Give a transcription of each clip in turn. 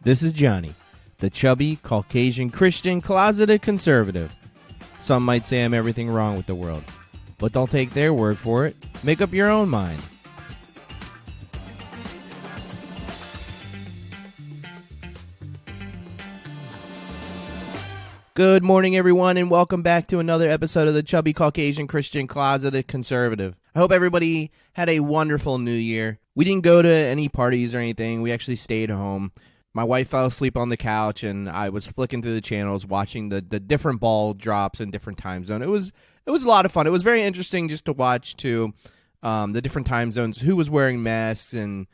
This is Johnny, the chubby, Caucasian, Christian, closeted conservative. Some might say I'm everything wrong with the world, but don't take their word for it. Make up your own mind. Good morning, everyone, and welcome back to another episode of the Chubby Caucasian Christian Closeted Conservative. I hope everybody had a wonderful New Year. We didn't go to any parties or anything. We actually stayed home. My wife fell asleep on the couch, and I was flicking through the channels, watching the different ball drops in different time zones. It was a lot of fun. It was very interesting just to watch the different time zones, who was wearing masks and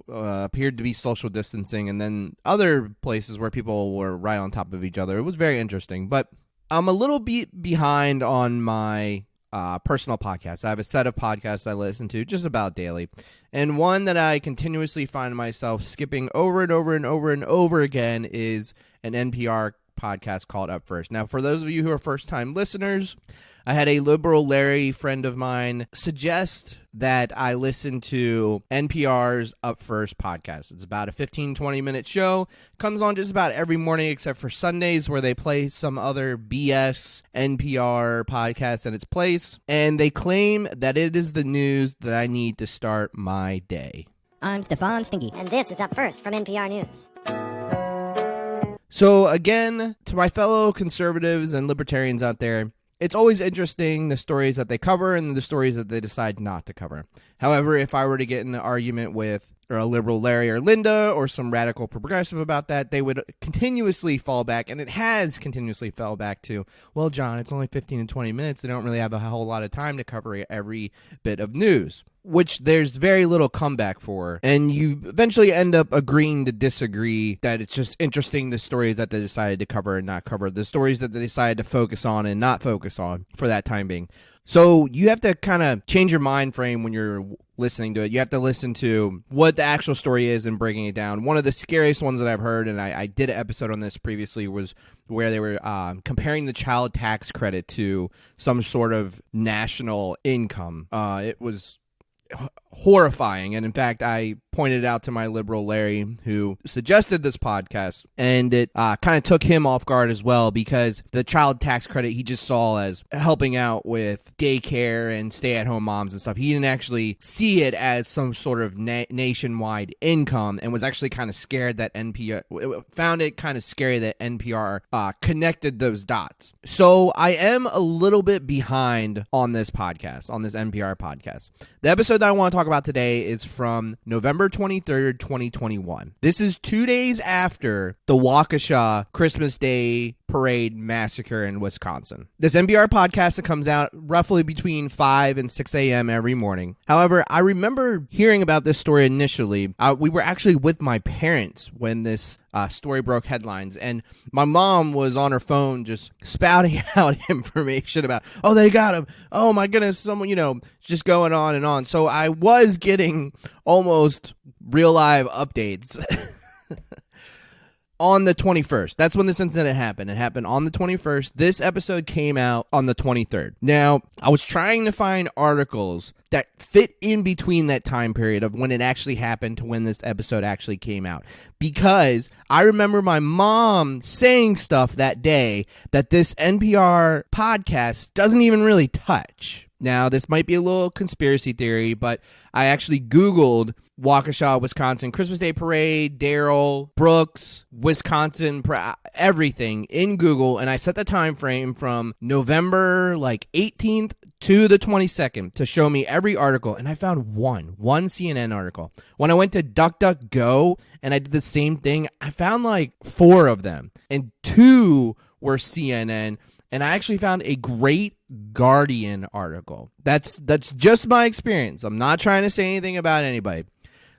appeared to be social distancing, and then other places where people were right on top of each other. It was very interesting, but I'm a little bit behind on my personal podcast. I have a set of podcasts I listen to just about daily, and one that I continuously find myself skipping over and over and over and over again is an NPR podcast called Up First. Now, for those of you who are first-time listeners, I had a liberal Larry friend of mine suggest that I listen to NPR's Up First podcast. It's about a 15-20 minute show. Comes on just about every morning except for Sundays, where they play some other BS NPR podcast in its place. And they claim that it is the news that I need to start my day. I'm Stefan Stinky, and this is Up First from NPR News. So again, to my fellow conservatives and libertarians out there, it's always interesting the stories that they cover and the stories that they decide not to cover. However, if I were to get in an argument with a liberal Larry or Linda or some radical progressive about that, they would continuously fall back, and it has continuously fell back to, well, John, it's only 15 and 20 minutes. They don't really have a whole lot of time to cover every bit of news, which there's very little comeback for. And you eventually end up agreeing to disagree, that it's just interesting the stories that they decided to cover and not cover, the stories that they decided to focus on and not focus on for that time being. So you have to kind of change your mind frame when you're listening to it. You have to listen to what the actual story is and breaking it down. One of the scariest ones that I've heard, and I did an episode on this previously, was where they were comparing the child tax credit to some sort of national income. It was horrifying, and in fact I pointed out to my liberal Larry, who suggested this podcast, and it kind of took him off guard as well, because the child tax credit he just saw as helping out with daycare and stay-at-home moms and stuff. He didn't actually see it as some sort of nationwide income, and was actually kind of scared that found it kind of scary that NPR connected those dots. So I am a little bit behind on this podcast, on this NPR podcast. The episode that I want to talk about today is from November 23rd, 2021. This is 2 days after the Waukesha Christmas Day Parade massacre in Wisconsin. This NPR podcast that comes out roughly between 5 and 6 a.m. every morning. However, I remember hearing about this story initially. We were actually with my parents when this story broke headlines, and my mom was on her phone just spouting out information about, oh, they got him, oh my goodness, someone, just going on and on. So I was getting almost real live updates on the 21st. That's when this incident happened. It happened on the 21st. This episode came out on the 23rd. Now, I was trying to find articles that fit in between that time period of when it actually happened to when this episode actually came out, because I remember my mom saying stuff that day that this NPR podcast doesn't even really touch. Now, this might be a little conspiracy theory, but I actually Googled Waukesha, Wisconsin, Christmas Day Parade, Darrell, Brooks, Wisconsin, everything in Google, and I set the time frame from November 18th to the 22nd to show me every article, and I found one CNN article. When I went to DuckDuckGo and I did the same thing, I found 4 of them, and 2 were CNN. And I actually found a great Guardian article. That's just my experience. I'm not trying to say anything about anybody.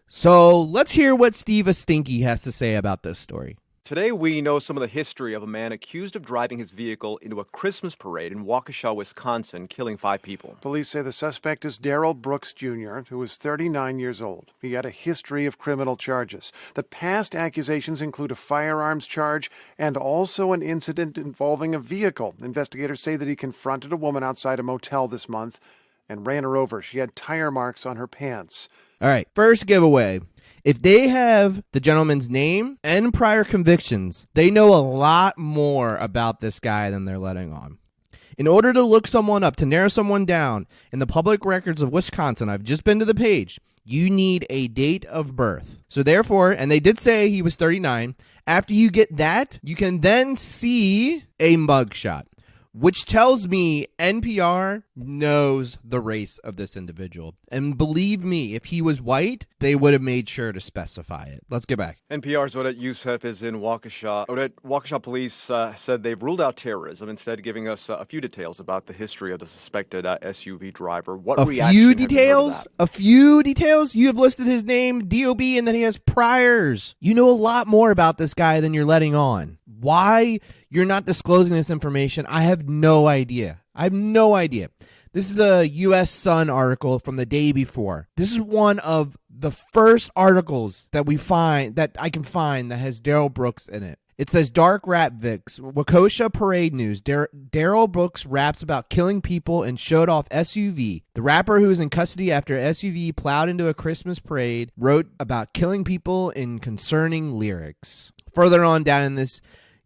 So let's hear what Steve Stinky has to say about this story. Today, we know some of the history of a man accused of driving his vehicle into a Christmas parade in Waukesha, Wisconsin, killing 5 people. Police say the suspect is Darrell Brooks Jr., who is 39 years old. He had a history of criminal charges. The past accusations include a firearms charge and also an incident involving a vehicle. Investigators say that he confronted a woman outside a motel this month and ran her over. She had tire marks on her pants. All right, first giveaway. If they have the gentleman's name and prior convictions, they know a lot more about this guy than they're letting on. In order to look someone up, to narrow someone down in the public records of Wisconsin, I've just been to the page, you need a date of birth. So therefore, and they did say he was 39, after you get that, you can then see a mugshot, which tells me NPR knows the race of this individual. And believe me, if he was white, they would have made sure to specify it. Let's get back. NPR's Odette Youssef is in Waukesha. Odette, Waukesha police said they've ruled out terrorism, instead giving us a few details about the history of the suspected SUV driver. What reaction few have you heard of details? that? A few details? You have listed his name, DOB, and then he has priors. You know a lot more about this guy than you're letting on. Why you're not disclosing this information, I have no idea. This is a U.S. Sun article from the day before. This is one of the first articles that I can find that has Darrell Brooks in it. It says Dark Rap Vix, Waukesha Parade News. Darrell Brooks raps about killing people and showed off SUV. The rapper, who is in custody after SUV plowed into a Christmas parade, wrote about killing people in concerning lyrics. Further on down in this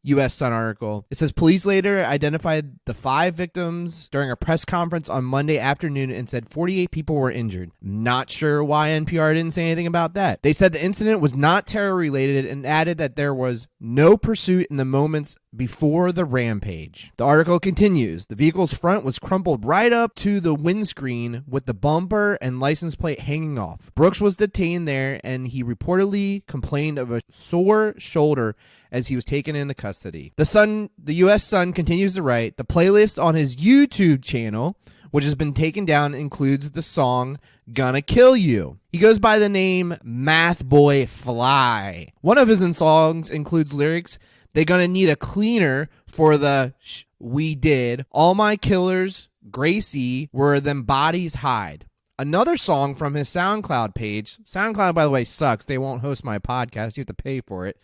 U.S. Sun article, it says police later identified the 5 victims during a press conference on Monday afternoon and said 48 people were injured. Not sure why NPR didn't say anything about that. They said the incident was not terror related and added that there was no pursuit in the moments before the rampage. The article continues. The vehicle's front was crumpled right up to the windscreen with the bumper and license plate hanging off. Brooks was detained there and he reportedly complained of a sore shoulder as he was taken into custody. The U.S. Sun continues to write, the playlist on his YouTube channel, which has been taken down, includes the song Gonna Kill You. He goes by the name Math Boy Fly. One of his songs includes lyrics, they gonna need a cleaner for the we did. All my killers, Gracie, where them bodies hide. Another song from his SoundCloud page. SoundCloud, by the way, sucks. They won't host my podcast. You have to pay for it.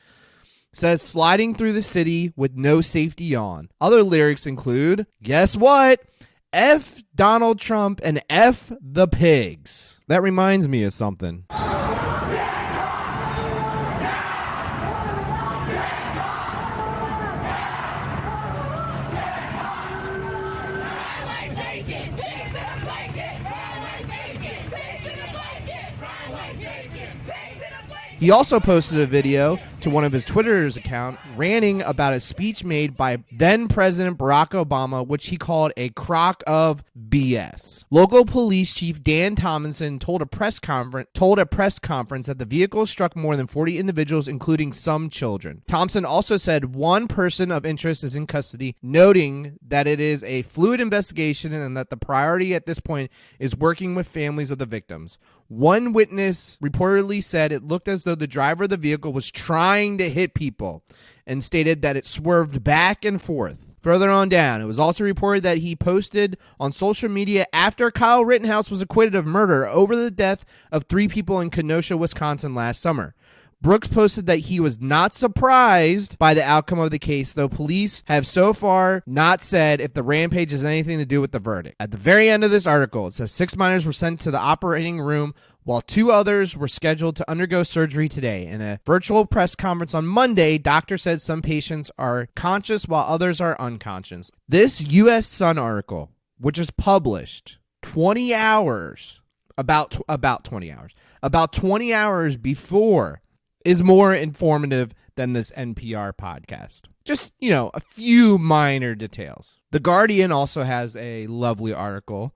Says sliding through the city with no safety on. Other lyrics include, guess what? F Donald Trump and F the pigs. That reminds me of something. He also posted a video to one of his Twitter's account ranting about a speech made by then President Barack Obama, which he called a crock of BS. Local police chief Dan Tomlinson told a press conference that the vehicle struck more than 40 individuals, including some children. Thompson also said one person of interest is in custody, noting that it is a fluid investigation and that the priority at this point is working with families of the victims. One witness reportedly said it looked as though the driver of the vehicle was trying to hit people and stated that it swerved back and forth. Further on down, it was also reported that he posted on social media after Kyle Rittenhouse was acquitted of murder over the death of 3 people in Kenosha, Wisconsin last summer. Brooks posted that he was not surprised by the outcome of the case, though police have so far not said if the rampage has anything to do with the verdict. At the very end of this article, it says 6 minors were sent to the operating room while 2 others were scheduled to undergo surgery today. In a virtual press conference on Monday, doctor said some patients are conscious while others are unconscious. This U.S. Sun article, which is published 20 hours, about 20 hours before, is more informative than this NPR podcast. Just, a few minor details. The Guardian also has a lovely article.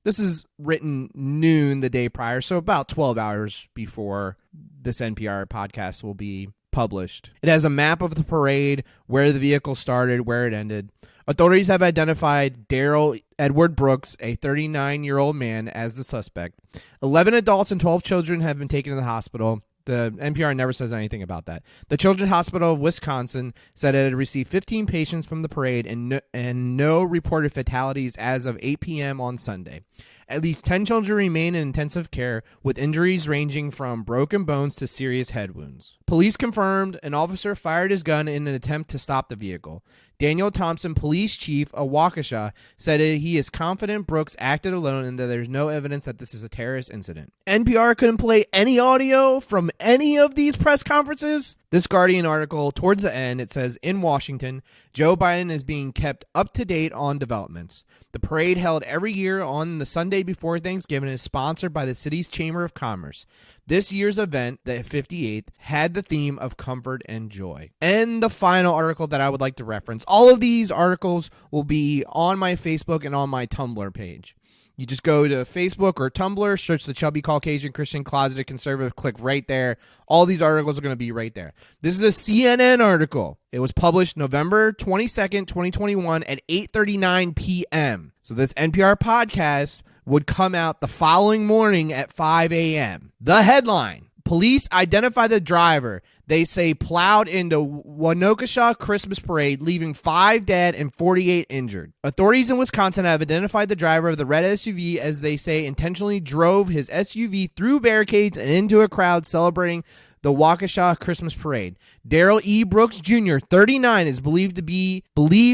This is written noon the day prior, so about 12 hours before this NPR podcast will be published. It has a map of the parade, where the vehicle started, where it ended. Authorities have identified Darrell Edward Brooks, a 39-year-old man, as the suspect. 11 adults and 12 children have been taken to the hospital. The NPR never says anything about that. The Children's Hospital of Wisconsin said it had received 15 patients from the parade and no reported fatalities as of 8 p.m. on Sunday. At least 10 children remain in intensive care with injuries ranging from broken bones to serious head wounds. Police confirmed an officer fired his gun in an attempt to stop the vehicle. Daniel Thompson, police chief of Waukesha, said he is confident Brooks acted alone and that there's no evidence that this is a terrorist incident. NPR couldn't play any audio from any of these press conferences. This Guardian article, towards the end, it says, in Washington, Joe Biden is being kept up to date on developments. The parade held every year on the Sunday before Thanksgiving is sponsored by the city's Chamber of Commerce. This year's event, the 58th, had the theme of comfort and joy. And the final article that I would like to reference, all of these articles will be on my Facebook and on my Tumblr page. You just go to Facebook or Tumblr, search the Chubby Caucasian Christian Closeted Conservative, click right there. All these articles are going to be right there. This is a CNN article. It was published November 22nd, 2021 at 8:39 p.m. So this NPR podcast would come out the following morning at 5 a.m. The headline: police identify the driver they say plowed into Waukesha Christmas parade, leaving 5 dead and 48 injured. Authorities in Wisconsin have identified the driver of the red SUV as they say intentionally drove his SUV through barricades and into a crowd celebrating the Waukesha Christmas parade. Darrell E. Brooks Jr., 39, is believed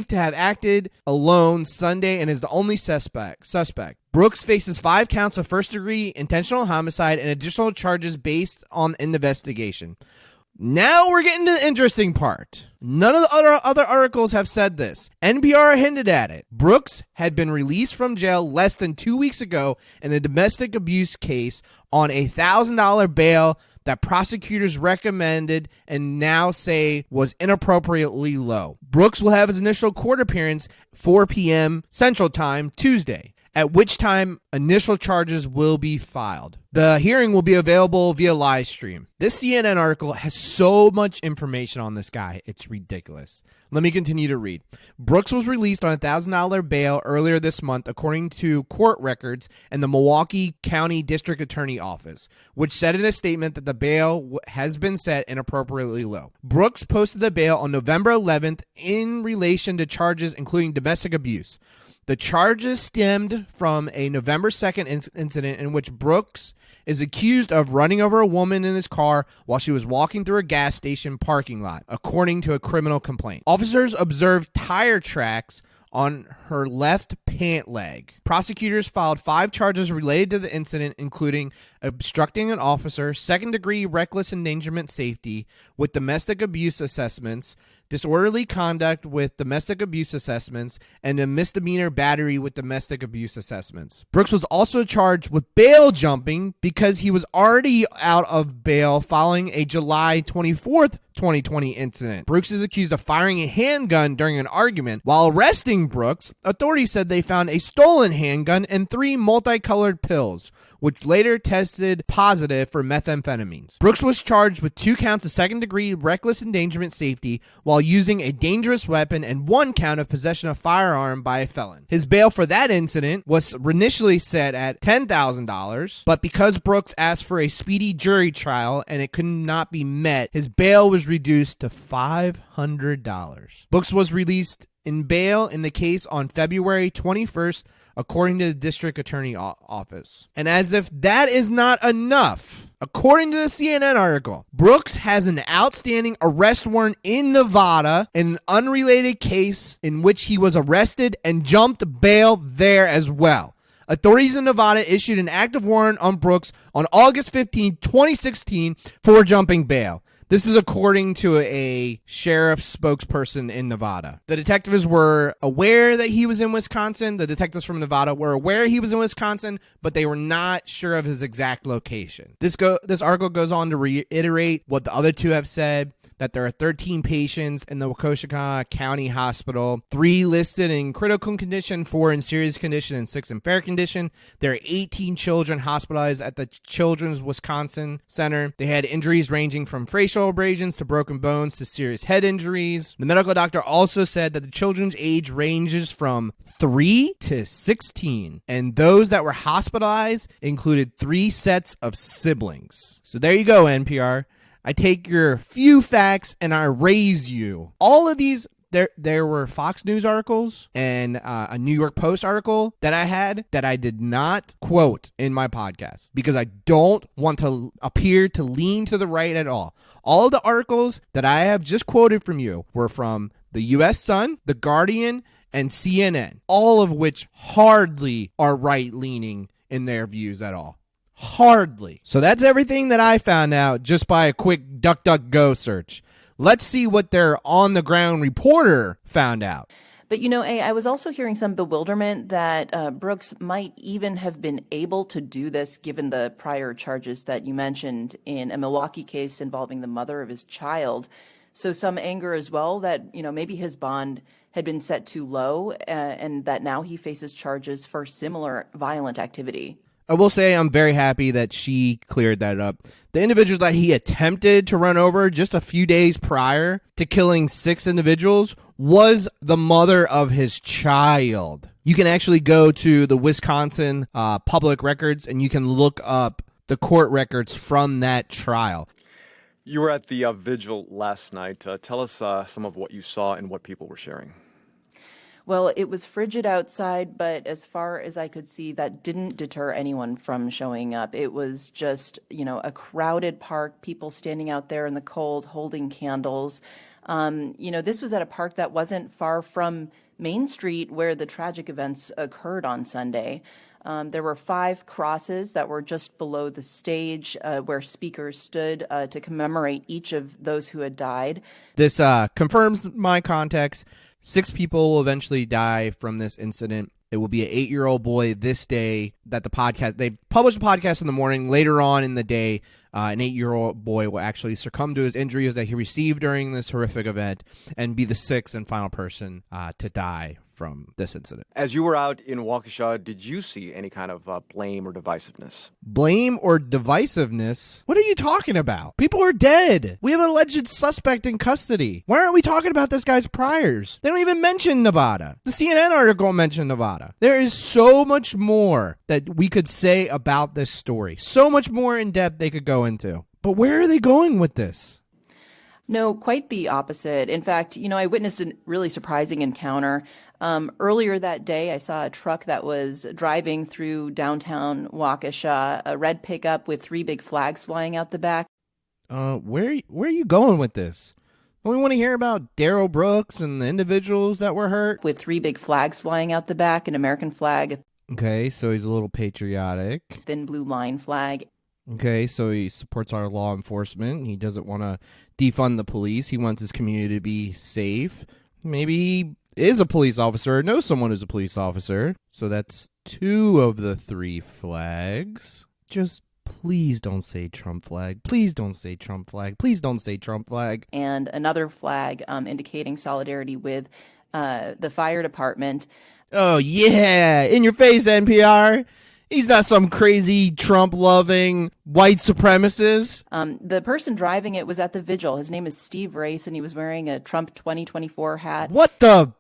to have acted alone Sunday and is the only suspect. Brooks faces 5 counts of first-degree intentional homicide and additional charges based on an investigation. Now we're getting to the interesting part. None of the other articles have said this. NPR hinted at it. Brooks had been released from jail less than 2 weeks ago in a domestic abuse case on a $1,000 bail that prosecutors recommended and now say was inappropriately low. Brooks will have his initial court appearance 4 p.m. Central Time Tuesday, at which time initial charges will be filed. The hearing will be available via live stream. This CNN article has so much information on this guy, it's ridiculous. Let me continue to read. Brooks was released on a $1,000 bail earlier this month, according to court records and the Milwaukee County District Attorney Office, which said in a statement that the bail has been set inappropriately low. Brooks posted the bail on November 11th in relation to charges including domestic abuse. The charges stemmed from a November 2nd incident in which Brooks is accused of running over a woman in his car while she was walking through a gas station parking lot, according to a criminal complaint. Officers observed tire tracks on her left pant leg. Prosecutors filed 5 charges related to the incident, including obstructing an officer, second-degree reckless endangerment safety with domestic abuse assessments, disorderly conduct with domestic abuse assessments, and a misdemeanor battery with domestic abuse assessments. Brooks was also charged with bail jumping because he was already out of bail following a July 24th, 2020 incident. Brooks is accused of firing a handgun during an argument. While arresting Brooks, authorities said they found a stolen handgun and 3 multicolored pills, which later tested positive for methamphetamines. Brooks was charged with 2 counts of second-degree reckless endangerment safety while using a dangerous weapon and 1 count of possession of firearm by a felon. His bail for that incident was initially set at $10,000, but because Brooks asked for a speedy jury trial and it could not be met, his bail was reduced to $500. Brooks was released in bail in the case on February 21st, according to the district attorney office. And as if that is not enough, according to the CNN article, Brooks has an outstanding arrest warrant in Nevada in an unrelated case in which he was arrested and jumped bail there as well. Authorities in Nevada issued an active warrant on Brooks on August 15, 2016 for jumping bail. This is according to a sheriff's spokesperson in Nevada. The detectives were aware that he was in Wisconsin. The detectives from Nevada were aware he was in Wisconsin, but they were not sure of his exact location. This article goes on to reiterate what the other 2 have said, that there are 13 patients in the Waukesha County Hospital, 3 listed in critical condition, 4 in serious condition, and 6 in fair condition. There are 18 children hospitalized at the Children's Wisconsin Center. They had injuries ranging from facial abrasions to broken bones to serious head injuries. The medical doctor also said that the children's age ranges from 3 to 16, and those that were hospitalized included 3 sets of siblings. So there you go, NPR. I take your few facts and I raise you. All of these There were Fox News articles and a New York Post article that I had that I did not quote in my podcast because I don't want to appear to lean to the right at all. All of the articles that I have just quoted from you were from the U.S. Sun, The Guardian, and CNN, all of which hardly are right-leaning in their views at all. Hardly. So that's everything that I found out just by a quick DuckDuckGo search. Let's see what their on-the-ground reporter found out. But, I was also hearing some bewilderment that Brooks might even have been able to do this given the prior charges that you mentioned in a Milwaukee case involving the mother of his child. So some anger as well that, maybe his bond had been set too low and that now he faces charges for similar violent activity. I will say I'm very happy that she cleared that up. The individual that he attempted to run over just a few days prior to killing 6 individuals was the mother of his child. You can actually go to the Wisconsin public records and you can look up the court records from that trial. You were at the vigil last night. Tell us some of what you saw and what people were sharing. Well, it was frigid outside, but as far as I could see, that didn't deter anyone from showing up. It was just, a crowded park, people standing out there in the cold, holding candles. This was at a park that wasn't far from Main Street where the tragic events occurred on Sunday. There were 5 crosses that were just below the stage where speakers stood to commemorate each of those who had died. This confirms my context. 6 people will eventually die from this incident. It will be an 8-year-old boy this day that they published the podcast in the morning. Later on in the day, an 8-year-old boy will actually succumb to his injuries that he received during this horrific event and be the 6th and final person to die from this incident. As you were out in Waukesha, did you see any kind of blame or divisiveness? Blame or divisiveness? What are you talking about? People are dead. We have an alleged suspect in custody. Why aren't we talking about this guy's priors? They don't even mention Nevada. The CNN article mentioned Nevada. There is so much more that we could say about this story. So much more in depth they could go into. But where are they going with this? No, quite the opposite. In fact, I witnessed a really surprising encounter. Earlier that day, I saw a truck that was driving through downtown Waukesha, a red pickup with 3 big flags flying out the back. Where are you going with this? Don't we want to hear about Darrell Brooks and the individuals that were hurt? With 3 big flags flying out the back, an American flag. Okay, so he's a little patriotic. Thin blue line flag. Okay, so he supports our law enforcement. He doesn't want to defund the police. He wants his community to be safe. Maybe he is a police officer or knows someone who's a police officer. So that's 2 of the 3 flags. Just please don't say Trump flag. Please don't say Trump flag. Please don't say Trump flag. And another flag indicating solidarity with the fire department. Oh, yeah. In your face, NPR. He's not some crazy Trump-loving white supremacist. The person driving it was at the vigil. His name is Steve Race, and he was wearing a Trump 2024 hat. What the?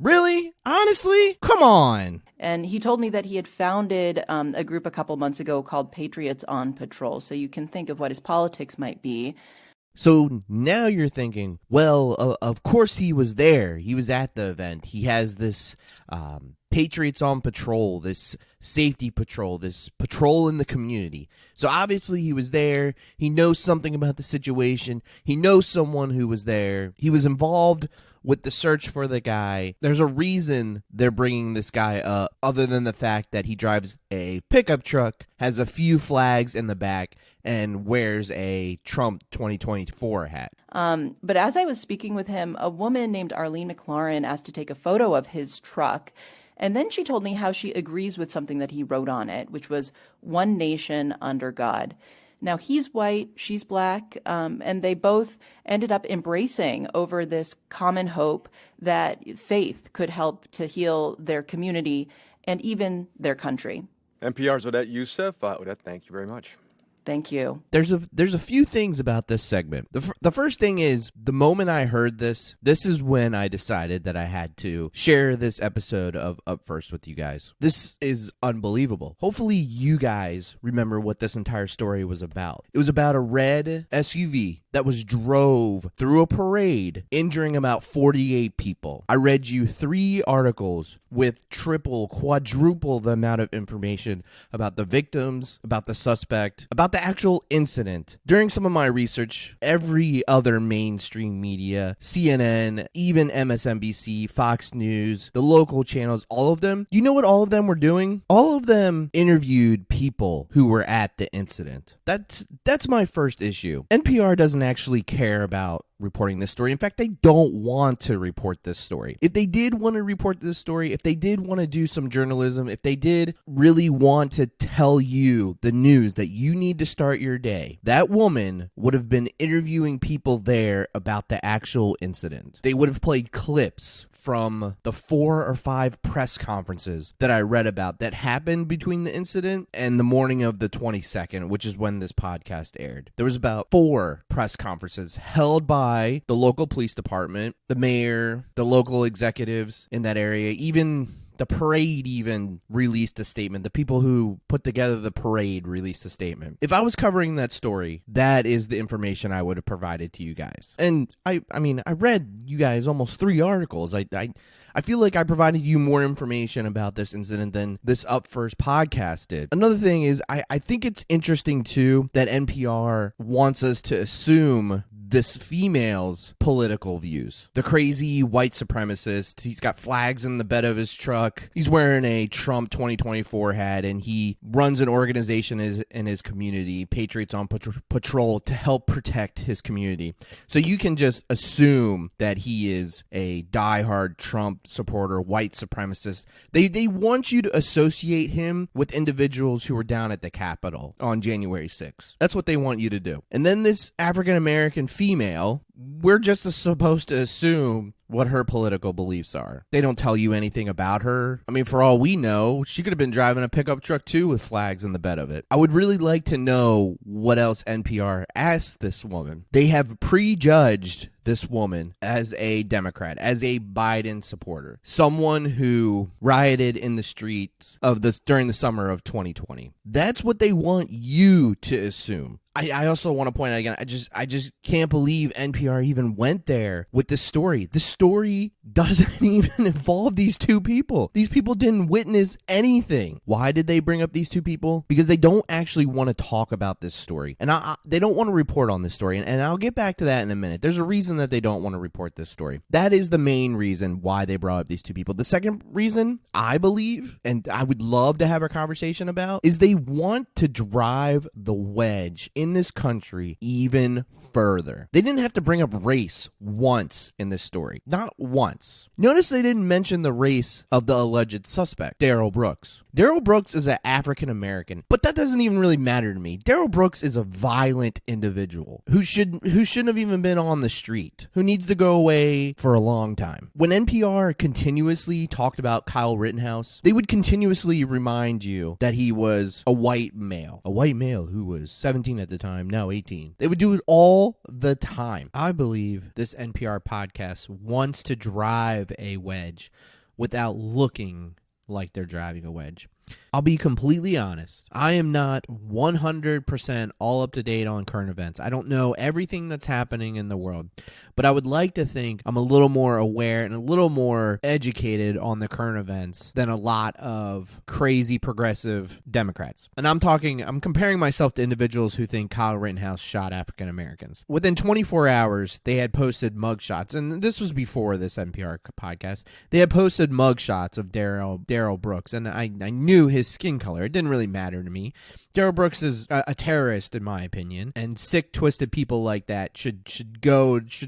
Really? Honestly? Come on. And he told me that he had founded a group a couple months ago called Patriots on Patrol. So you can think of what his politics might be. So now you're thinking, well, of course he was there. He was at the event. He has this Patriots on Patrol, this safety patrol, this patrol in the community. So obviously he was there. He knows something about the situation. He knows someone who was there. He was involved with the search for the guy. There's a reason they're bringing this guy up, other than the fact that he drives a pickup truck, has a few flags in the back, and wears a Trump 2024 hat. But as I was speaking with him, a woman named Arlene McLaurin asked to take a photo of his truck. And then she told me how she agrees with something that he wrote on it, which was "One Nation Under God." Now, he's white, she's black, and they both ended up embracing over this common hope that faith could help to heal their community and even their country. NPR's Odette Youssef. Odette, thank you very much. Thank you. There's a few things about this segment. The first thing is, the moment I heard this is when I decided that I had to share this episode of Up First with you guys. This is unbelievable. Hopefully you guys remember what this entire story was about. It was about a red SUV that was drove through a parade, injuring about 48 people. I read you 3 articles with triple, quadruple the amount of information about the victims, about the suspect, about the actual incident. During some of my research, every other mainstream media, CNN, even MSNBC, Fox News, the local channels, all of them, you know what all of them were doing? All of them interviewed people who were at the incident. That's my first issue. NPR doesn't actually care about reporting this story. In fact, they don't want to report this story. If they did want to report this story, if they did want to do some journalism, if they did really want to tell you the news that you need to start your day, that woman would have been interviewing people there about the actual incident. They would have played clips from the 4 or 5 press conferences that I read about that happened between the incident and the morning of the 22nd, which is when this podcast aired. There was about 4 press conferences held by the local police department, the mayor, the local executives in that area, even the parade even released a statement. The people who put together the parade released a statement. If I was covering that story, that is the information I would have provided to you guys. And I mean, I read you guys almost 3 articles. I feel like I provided you more information about this incident than this Up First podcast did. Another thing is, I think it's interesting, too, that NPR wants us to assume this female's political views. The crazy white supremacist, he's got flags in the bed of his truck. He's wearing a Trump 2024 hat, and he runs an organization in his community, Patriots on Patrol, to help protect his community. So you can just assume that he is a diehard Trump supporter, white supremacist. They want you to associate him with individuals who were down at the Capitol on January 6th. That's what they want you to do. And then this African-American female, we're just supposed to assume what her political beliefs are. They don't tell you anything about her. I mean, for all we know, she could have been driving a pickup truck too with flags in the bed of it. I would really like to know what else NPR asked this woman. They have prejudged this woman as a Democrat, as a Biden supporter, someone who rioted in the streets of this during the summer of 2020. That's what they want you to assume. I also want to point out again, I just can't believe NPR even went there with this story. This story doesn't even involve these 2 people. These people didn't witness anything. Why did they bring up these 2 people? Because they don't actually want to talk about this story. And they don't want to report on this story. And I'll get back to that in a minute. There's a reason that they don't want to report this story. That is the main reason why they brought up these 2 people. The second reason, I believe, and I would love to have a conversation about, is they want to drive the wedge in this country even further. They didn't have to bring up race once in this story. Not once. Notice they didn't mention the race of the alleged suspect, Darrell Brooks. Darrell Brooks is an African American, but that doesn't even really matter to me. Darrell Brooks is a violent individual who shouldn't have even been on the street, who needs to go away for a long time. When NPR continuously talked about Kyle Rittenhouse, they would continuously remind you that he was a white male who was 17 at the time, now 18. They would do it all the time. I believe this NPR podcast wants to drive a wedge without looking like they're driving a wedge. I'll be completely honest. I am not 100% all up to date on current events. I don't know everything that's happening in the world, but I would like to think I'm a little more aware and a little more educated on the current events than a lot of crazy progressive Democrats. And I'm comparing myself to individuals who think Kyle Rittenhouse shot African Americans. Within 24 hours, they had posted mugshots, and this was before this NPR podcast. They had posted mugshots of Darrell Brooks, and I knew his skin color. It didn't really matter to me. Darrell Brooks is a terrorist, in my opinion, and sick, twisted people like that should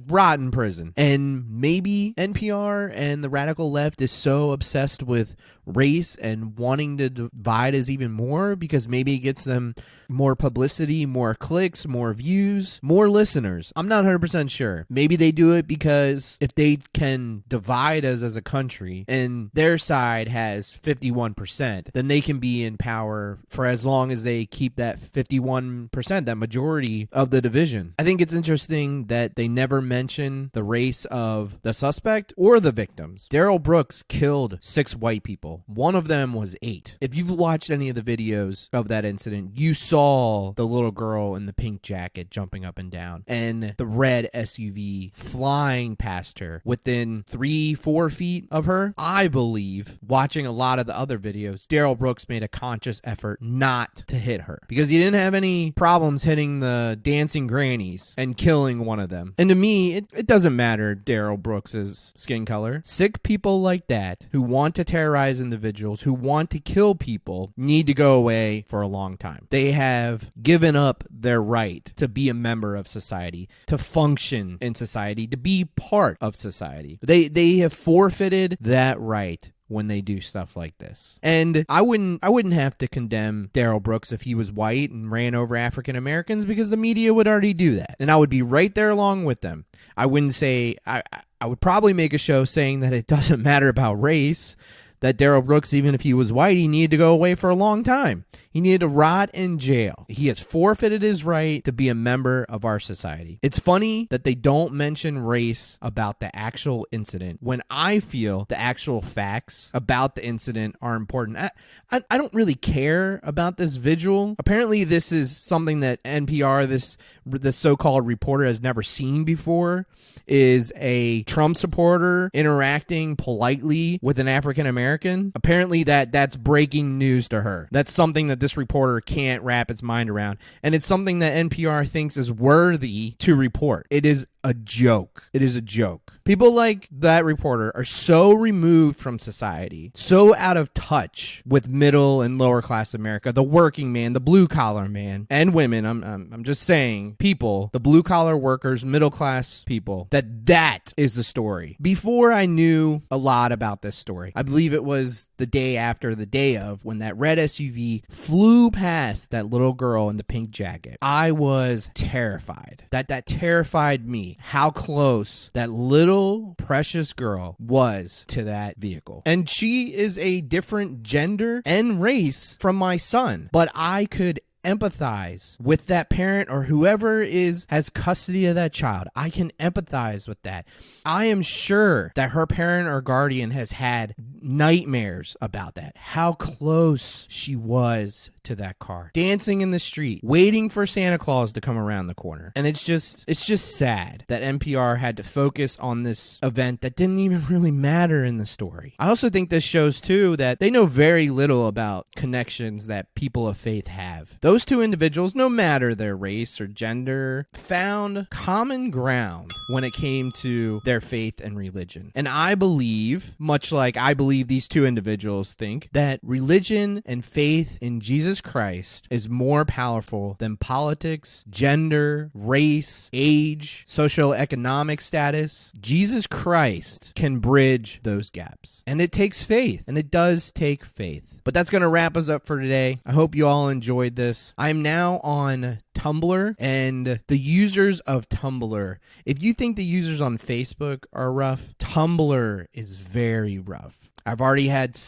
rot in prison. And maybe NPR and the radical left is so obsessed with race and wanting to divide us even more because maybe it gets them more publicity, more clicks, more views, more listeners. I'm not 100% sure. Maybe they do it because if they can divide us as a country and their side has 51%, then they can be in power for as long as they they keep that 51%, that majority of the division. I think it's interesting that they never mention the race of the suspect or the victims. Darrell Brooks killed 6 white people. One of them was 8. If you've watched any of the videos of that incident, you saw the little girl in the pink jacket jumping up and down and the red SUV flying past her within 3-4 feet of her. I believe, watching a lot of the other videos, Darrell Brooks made a conscious effort not to hit her because he didn't have any problems hitting the dancing grannies and killing one of them. And to me, it doesn't matter Darrell Brooks's skin color. Sick people like that who want to terrorize individuals, who want to kill people, need to go away for a long time. They have given up their right to be a member of society, to function in society, to be part of society. They have forfeited that right when they do stuff like this. And I wouldn't have to condemn Darrell Brooks if he was white and ran over African Americans, because the media would already do that. And I would be right there along with them. I wouldn't say, I would probably make a show saying that it doesn't matter about race, that Darrell Brooks, even if he was white, he needed to go away for a long time. He needed to rot in jail. He has forfeited his right to be a member of our society. It's funny that they don't mention race about the actual incident when I feel the actual facts about the incident are important. I don't really care about this visual. Apparently, this is something that NPR, this so-called reporter, has never seen before, is a Trump supporter interacting politely with an African American. Apparently that's breaking news to her. That's something that this reporter can't wrap its mind around. And it's something that NPR thinks is worthy to report. It is a joke. It is a joke. People like that reporter are so removed from society, so out of touch with middle and lower class America, the working man, the blue collar man, and women. I'm just saying, people, the blue collar workers, middle class people, that is the story. Before I knew a lot about this story, I believe it was the day after, the day of, when that red SUV flew past that little girl in the pink jacket. I was terrified. That terrified me. How close that little precious girl was to that vehicle. And she is a different gender and race from my son, but I could empathize with that parent or whoever has custody of that child. I can empathize with that. I am sure that her parent or guardian has had nightmares about that. How close she was to that car, dancing in the street, waiting for Santa Claus to come around the corner. And it's just sad that NPR had to focus on this event that didn't even really matter in the story. I also think this shows too that they know very little about connections that people of faith have. Those two individuals, no matter their race or gender, found common ground when it came to their faith and religion. And I believe, much like I believe these two individuals think, that religion and faith in Jesus Christ is more powerful than politics, gender, race, age, socioeconomic status. Jesus Christ can bridge those gaps. And it takes faith, and it does take faith. But that's going to wrap us up for today. I hope you all enjoyed this. I'm now on Tumblr, and the users of Tumblr, if you think the users on Facebook are rough, Tumblr is very rough. I've already had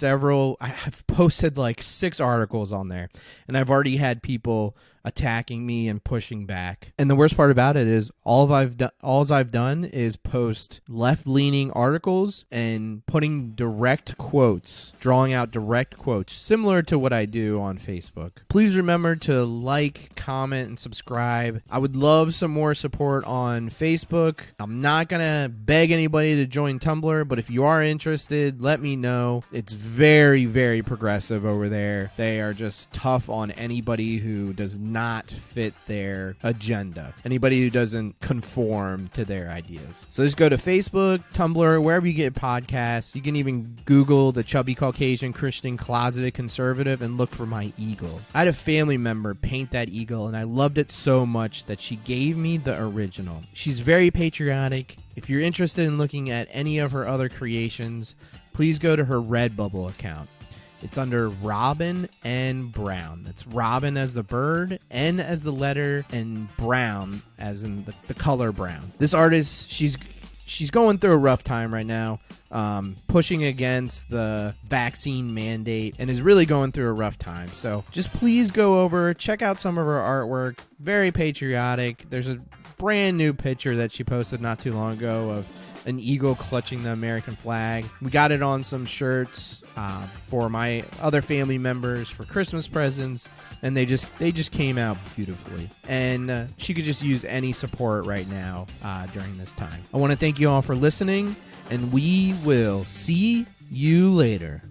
I've posted like 6 articles on there, and I've already had people attacking me and pushing back. And the worst part about it is all I've done is post left-leaning articles and putting direct quotes, drawing out direct quotes, similar to what I do on Facebook. Please remember to like, comment, and subscribe. I would love some more support on Facebook. I'm not going to beg anybody to join Tumblr, but if you are interested, let me know. It's very, very progressive over there. They are just tough on anybody who does not fit their agenda, anybody who doesn't conform to their ideas. So just go to Facebook, Tumblr, wherever you get podcasts. You can even Google the Chubby Caucasian Christian Closeted Conservative and look for my eagle. I had a family member paint that eagle, and I loved it so much that she gave me the original. She's very patriotic. If you're interested in looking at any of her other creations, please go to her Redbubble account. It's under Robin N. Brown. That's Robin as the bird, N as the letter, and Brown as in the color brown. This artist, she's going through a rough time right now. pushing against the vaccine mandate and is really going through a rough time. So just please go over, check out some of her artwork. Very patriotic. There's a brand new picture that she posted not too long ago of an eagle clutching the American flag. We got it on some shirts for my other family members for Christmas presents, and they just came out beautifully. And she could just use any support right now during this time. I want to thank you all for listening, and we will see you later.